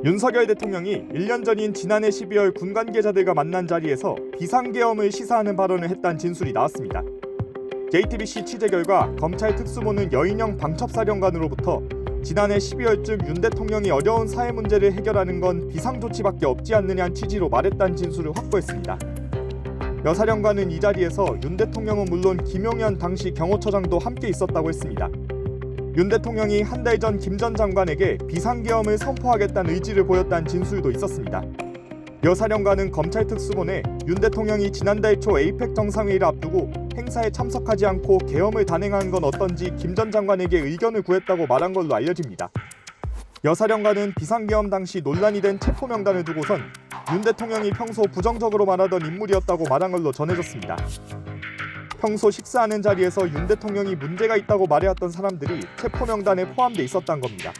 윤석열 대통령이 1년 전인 지난해 12월 군 관계자들과 만난 자리에서 비상계엄을 시사하는 발언을 했다는 진술이 나왔습니다. JTBC 취재 결과 검찰 특수본은 여인영 방첩사령관으로부터 지난해 12월쯤 윤 대통령이 어려운 사회 문제를 해결하는 건 비상조치밖에 없지 않느냐는 취지로 말했다는 진술을 확보했습니다. 여 사령관은 이 자리에서 윤 대통령은 물론 김용현 당시 경호처장도 함께 있었다고 했습니다. 윤 대통령이 한 달 전 김 전 장관에게 비상계엄을 선포하겠다는 의지를 보였다는 진술도 있었습니다. 여 사령관은 검찰 특수본에 윤 대통령이 지난달 초 에이펙 정상회의를 앞두고 행사에 참석하지 않고 계엄을 단행하는 건 어떤지 김 전 장관에게 의견을 구했다고 말한 걸로 알려집니다. 여 사령관은 비상계엄 당시 논란이 된 체포 명단을 두고선 윤 대통령이 평소 부정적으로 말하던 인물이었다고 말한 걸로 전해졌습니다. 평소 식사하는 자리에서 윤 대통령이 문제가 있다고 말해왔던 사람들이 체포 명단에 포함돼 있었다는 겁니다.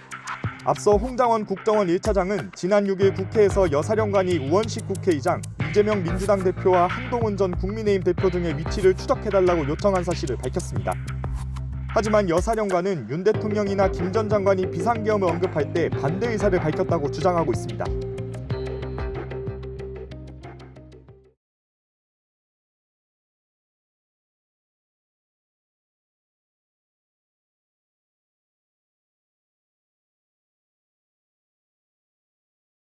앞서 홍장원 국정원 1차장은 지난 6일 국회에서 여 사령관이 우원식 국회의장, 이재명 민주당 대표와 한동훈 전 국민의힘 대표 등의 위치를 추적해달라고 요청한 사실을 밝혔습니다. 하지만 여 사령관은 윤 대통령이나 김 전 장관이 비상계엄을 언급할 때 반대 의사를 밝혔다고 주장하고 있습니다.